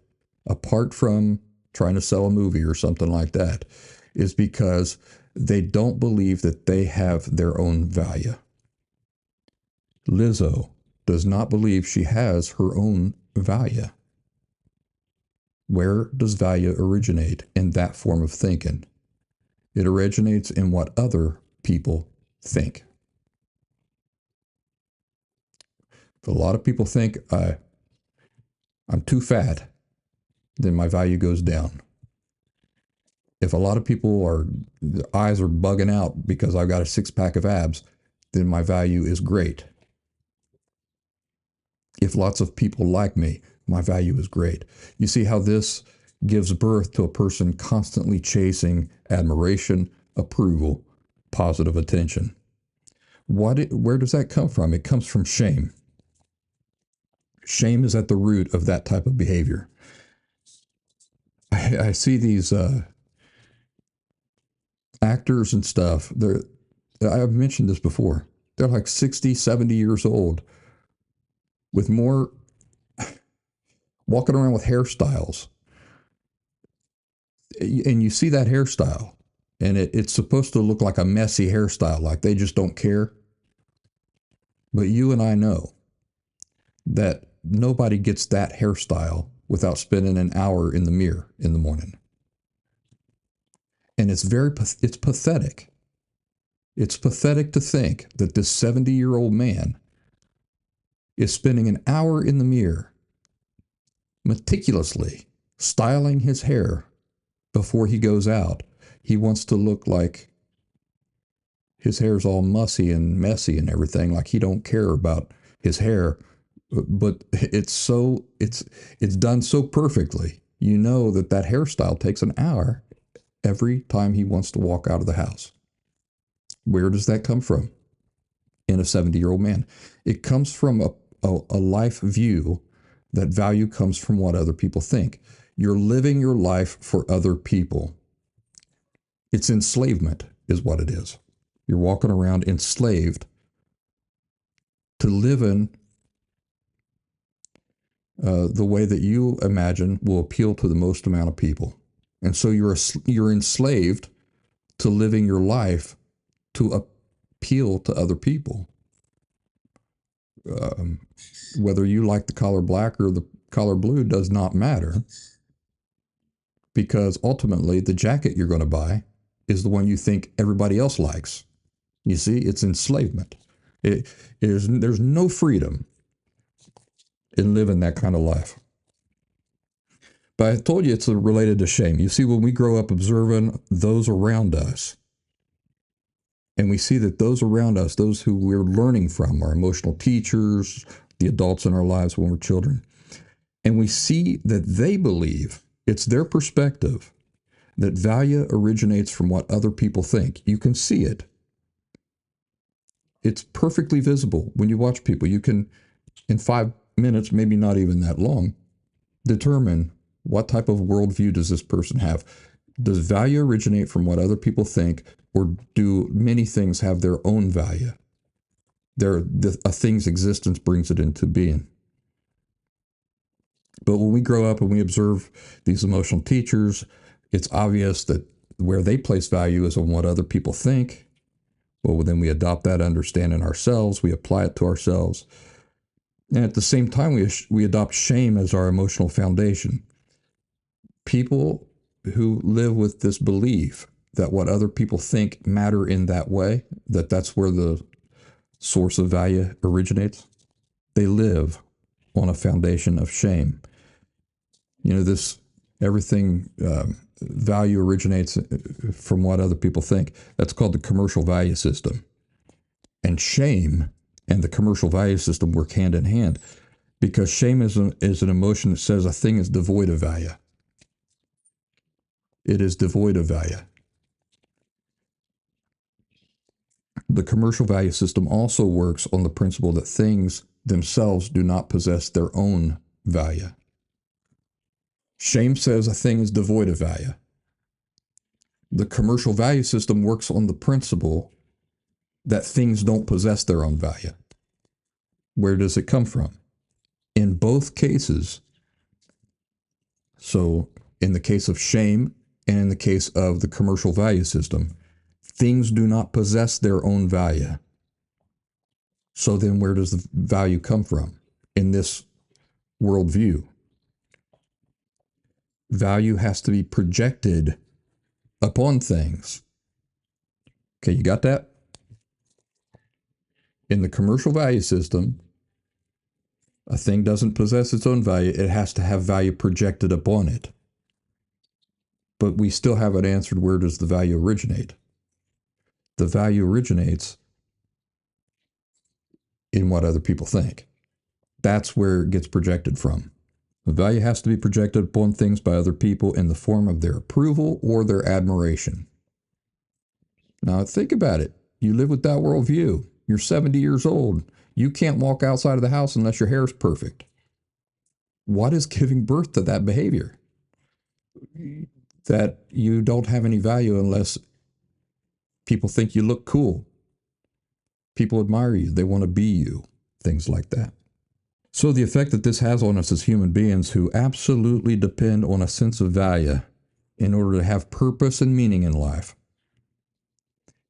apart from trying to sell a movie or something like that, is because they don't believe that they have their own value. Lizzo does not believe she has her own value. Where does value originate in that form of thinking? It originates in what other people think. If a lot of people think I'm too fat, then my value goes down. If a lot of people their eyes are bugging out because I've got a six pack of abs, then my value is great. If lots of people like me, my value is great. You see how this gives birth to a person constantly chasing admiration, approval, positive attention. Where does that come from? It comes from shame. Shame is at the root of that type of behavior. I see these actors and stuff. I've mentioned this before. They're like 60, 70 years old with more, walking around with hairstyles. And you see that hairstyle, and it's supposed to look like a messy hairstyle, like they just don't care. But you and I know that nobody gets that hairstyle without spending an hour in the mirror in the morning. And it's pathetic. It's pathetic to think that this 70-year-old man is spending an hour in the mirror meticulously styling his hair before he goes out. He wants to look like his hair's all mussy and messy and everything, like he don't care about his hair. But it's done so perfectly. You know that hairstyle takes an hour every time he wants to walk out of the house. Where does that come from in a 70-year-old man? It comes from a life view that value comes from what other people think. You're living your life for other people. It's enslavement, is what it is. You're walking around enslaved to live in the way that you imagine will appeal to the most amount of people. And so you're enslaved to living your life to appeal to other people. Whether you like the color black or the color blue does not matter, because ultimately the jacket you're going to buy is the one you think everybody else likes. You see, it's enslavement. There's no freedom in living that kind of life. But I told you it's related to shame. You see, when we grow up observing those around us, and we see that those around us, those who we're learning from, our emotional teachers, the adults in our lives when we're children, and we see that they believe, it's their perspective, that value originates from what other people think. You can see it. It's perfectly visible when you watch people. You can, in 5 minutes, maybe not even that long, determine what type of worldview does this person have. Does value originate from what other people think, or do many things have their own value? A thing's existence brings it into being. But when we grow up and we observe these emotional teachers, it's obvious that where they place value is on what other people think. Well, then we adopt that understanding ourselves, we apply it to ourselves. And at the same time, we adopt shame as our emotional foundation. People who live with this belief that what other people think matter in that way, that's where the source of value originates, they live on a foundation of shame. You know, this everything value originates from what other people think. That's called the commercial value system. And shame and the commercial value system work hand in hand, because shame is an emotion that says a thing is devoid of value. It is devoid of value. The commercial value system also works on the principle that things themselves do not possess their own value. Shame says a thing is devoid of value. The commercial value system works on the principle that things don't possess their own value. Where does it come from? In both cases, so in the case of shame and in the case of the commercial value system, things do not possess their own value. So then where does the value come from in this worldview? Value has to be projected upon things. Okay, you got that? In the commercial value system, a thing doesn't possess its own value. It has to have value projected upon it. But we still haven't answered, where does the value originate? The value originates in what other people think. That's where it gets projected from. The value has to be projected upon things by other people in the form of their approval or their admiration. Now think about it. You live with that worldview. You're 70 years old. You can't walk outside of the house unless your hair is perfect. What is giving birth to that behavior? That you don't have any value unless people think you look cool. People admire you. They want to be you. Things like that. So the effect that this has on us as human beings who absolutely depend on a sense of value in order to have purpose and meaning in life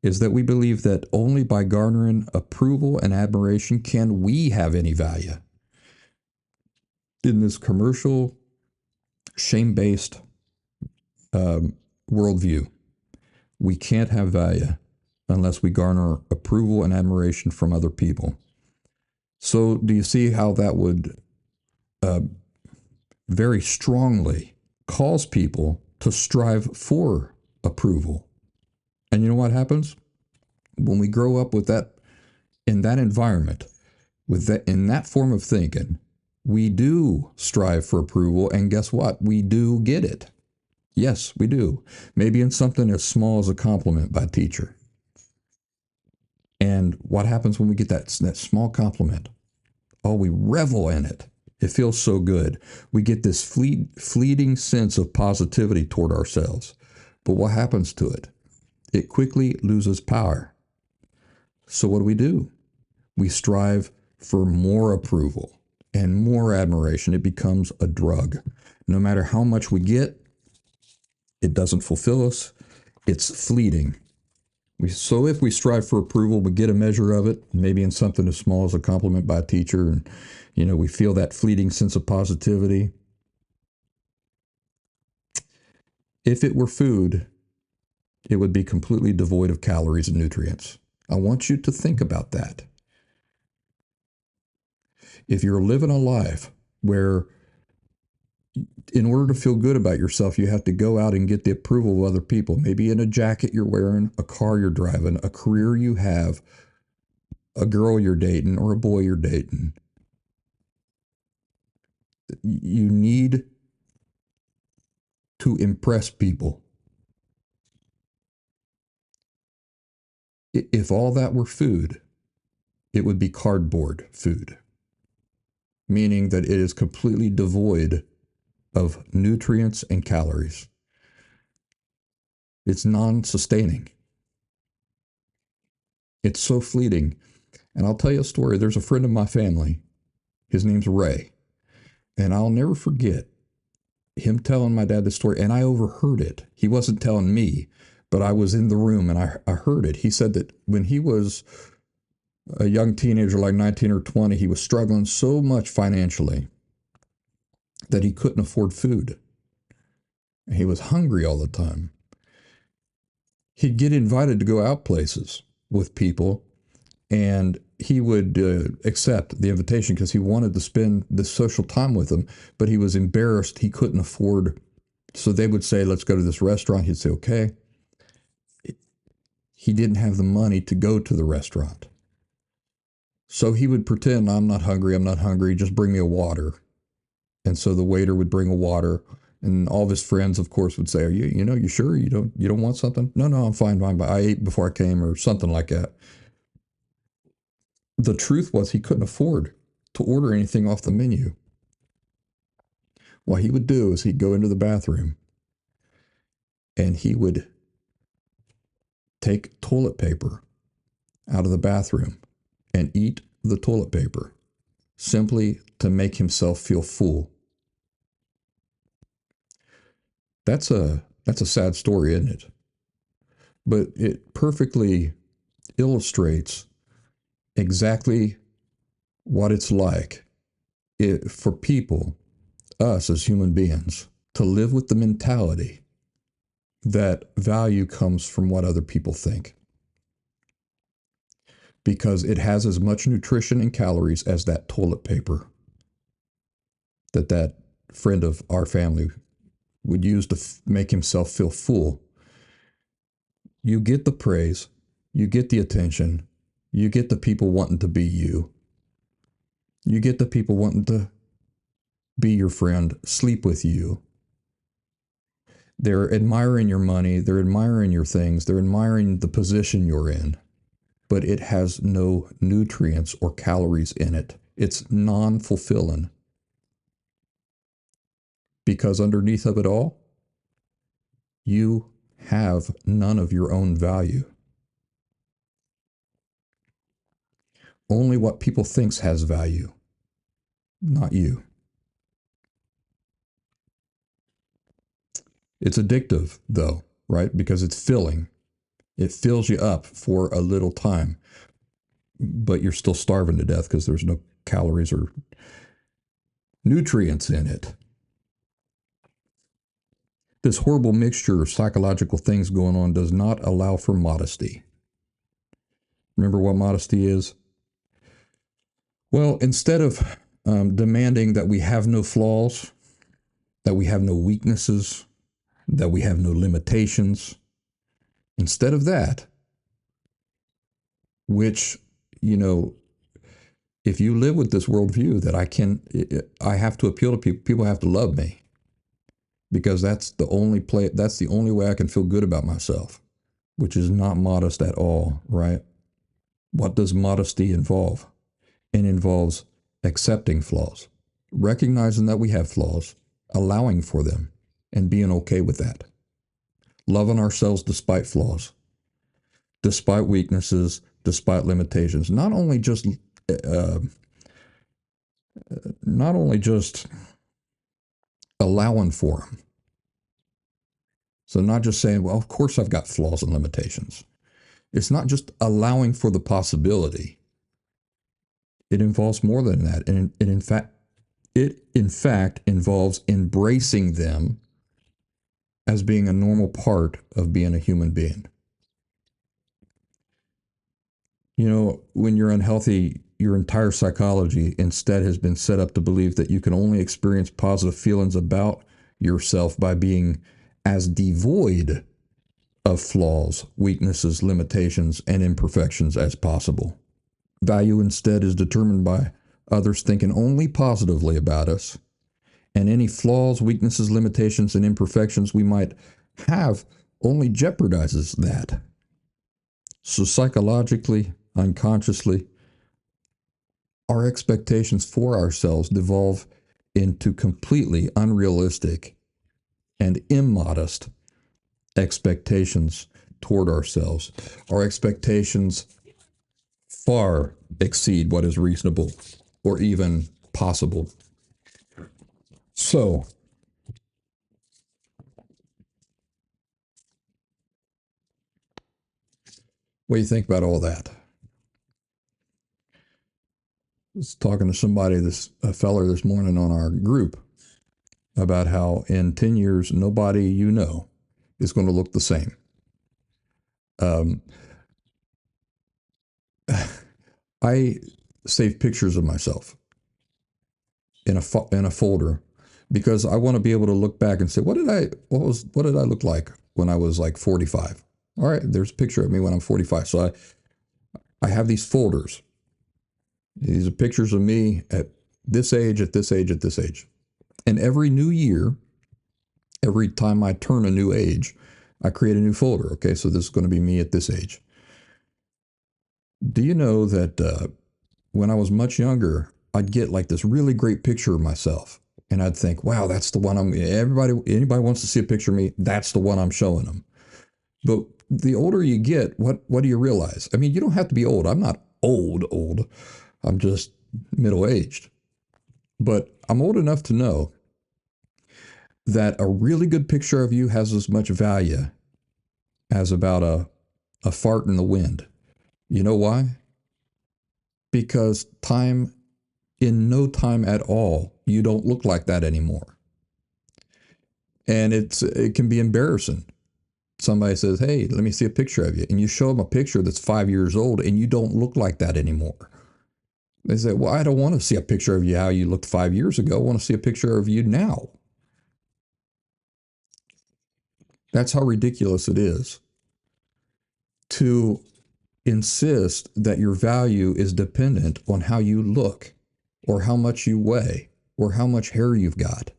is that we believe that only by garnering approval and admiration can we have any value. In this commercial, shame-based worldview, we can't have value unless we garner approval and admiration from other people. So do you see how that would very strongly cause people to strive for approval? And you know what happens? When we grow up with that, in that environment, with that, in that form of thinking, we do strive for approval, and guess what? We do get it. Yes, we do. Maybe in something as small as a compliment by a teacher. And what happens when we get that small compliment? Oh, we revel in it. It feels so good. We get this fleeting sense of positivity toward ourselves. But what happens to it? It quickly loses power. So what do? We strive for more approval and more admiration. It becomes a drug. No matter how much we get, it doesn't fulfill us. It's fleeting. So if we strive for approval, we get a measure of it, maybe in something as small as a compliment by a teacher, and we feel that fleeting sense of positivity. If it were food, it would be completely devoid of calories and nutrients. I want you to think about that. If you're living a life where in order to feel good about yourself, you have to go out and get the approval of other people, maybe in a jacket you're wearing, a car you're driving, a career you have, a girl you're dating, or a boy you're dating. You need to impress people. If all that were food, it would be cardboard food, meaning that it is completely devoid of nutrients and calories. It's non-sustaining. It's so fleeting. And I'll tell you a story. There's a friend of my family. His name's Ray. And I'll never forget him telling my dad the story. And I overheard it. He wasn't telling me, but I was in the room and I heard it. He said that when he was a young teenager, like 19 or 20, he was struggling so much financially that he couldn't afford food. He was hungry all the time. He'd get invited to go out places with people, and he would accept the invitation because he wanted to spend the social time with them, but he was embarrassed he couldn't afford. So they would say, let's go to this restaurant. He'd say, okay. He didn't have the money to go to the restaurant. So he would pretend, I'm not hungry, just bring me a water. And so the waiter would bring a water, and all of his friends, of course, would say, are you sure you don't want something? No, I'm fine, but I ate before I came, or something like that. The truth was he couldn't afford to order anything off the menu. What he would do is he'd go into the bathroom and he would take toilet paper out of the bathroom and eat the toilet paper simply to make himself feel full. That's a sad story, isn't it? But it perfectly illustrates exactly what it's like for people, us as human beings, to live with the mentality that value comes from what other people think. Because it has as much nutrition and calories as that toilet paper that friend of our family would use to make himself feel full. You get the praise, you get the attention, you get the people wanting to be you. You get the people wanting to be your friend, sleep with you. They're admiring your money, they're admiring your things, they're admiring the position you're in, but it has no nutrients or calories in it. It's non-fulfilling. Because underneath of it all, you have none of your own value. Only what people think has value, not you. It's addictive, though, right? Because it's filling. It fills you up for a little time, but you're still starving to death because there's no calories or nutrients in it. This horrible mixture of psychological things going on does not allow for modesty. Remember what modesty is? Well, instead of demanding that we have no flaws, that we have no weaknesses, that we have no limitations, instead of that, which, if you live with this worldview that I have to appeal to people, people have to love me, because that's the only way I can feel good about myself, which is not modest at all, right? What does modesty involve? It involves accepting flaws, recognizing that we have flaws, allowing for them, and being okay with that. Loving ourselves despite flaws, despite weaknesses, despite limitations. Not only just allowing for them. So not just saying, well, of course I've got flaws and limitations. It's not just allowing for the possibility. It involves more than that. And it in fact involves embracing them as being a normal part of being a human being. You know, when you're unhealthy, your entire psychology instead has been set up to believe that you can only experience positive feelings about yourself by being as devoid of flaws, weaknesses, limitations, and imperfections as possible. Value instead is determined by others thinking only positively about us, and any flaws, weaknesses, limitations, and imperfections we might have only jeopardizes that. So psychologically, unconsciously, our expectations for ourselves devolve into completely unrealistic and immodest expectations toward ourselves. Our expectations far exceed what is reasonable or even possible. So, what do you think about all that? I was talking to somebody, a feller this morning on our group, about how in 10 years, nobody you know is going to look the same. I save pictures of myself in a folder because I want to be able to look back and say, what did I look like when I was like 45? All right, there's a picture of me when I'm 45. So I have these folders. These are pictures of me at this age, at this age, at this age. And every new year, every time I turn a new age, I create a new folder. Okay, so this is going to be me at this age. Do you know that when I was much younger, I'd get like this really great picture of myself. And I'd think, wow, that's the one anybody wants to see a picture of me, that's the one I'm showing them. But the older you get, what do you realize? I mean, you don't have to be old. I'm not old. I'm just middle-aged. But I'm old enough to know that a really good picture of you has as much value as about a fart in the wind. You know why? Because in no time at all, you don't look like that anymore. And it can be embarrassing. Somebody says, hey, let me see a picture of you. And you show them a picture that's 5 years old and you don't look like that anymore. They say, well, I don't want to see a picture of you how you looked 5 years ago. I want to see a picture of you now. That's how ridiculous it is to insist that your value is dependent on how you look or how much you weigh or how much hair you've got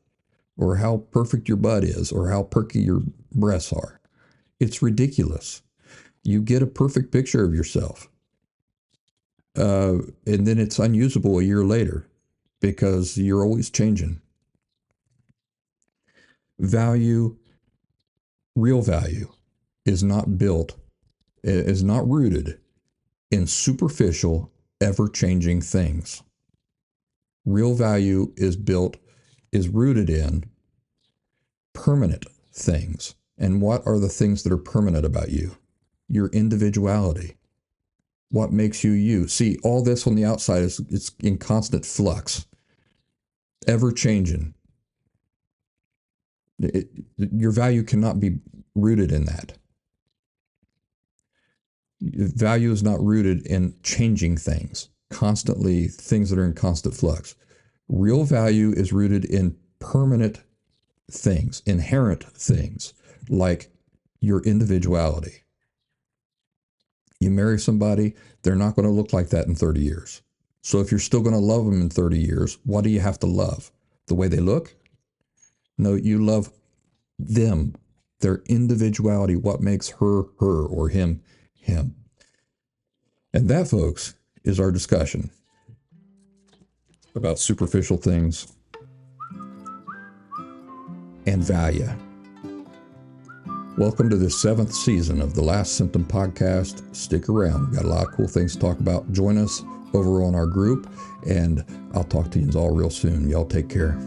or how perfect your butt is or how perky your breasts are. It's ridiculous. You get a perfect picture of yourself, and then it's unusable a year later because you're always changing. Real value, is not rooted in superficial, ever-changing things. Real value is rooted in permanent things. And what are the things that are permanent about you? Your individuality. What makes you you? See, all this on the outside it's in constant flux, ever changing. Your value cannot be rooted in that. Value is not rooted in changing things, constantly things that are in constant flux. Real value is rooted in permanent things, inherent things, like your individuality. You marry somebody, they're not going to look like that in 30 years. So if you're still going to love them in 30 years, what do you have to love? The way they look? No, you love them, their individuality, what makes her, her, or him, him. And that, folks, is our discussion. about superficial things and value. Welcome to the 7th season of the Last Symptom Podcast. Stick around. We've got a lot of cool things to talk about. Join us over on our group, and I'll talk to you all real soon. Y'all take care.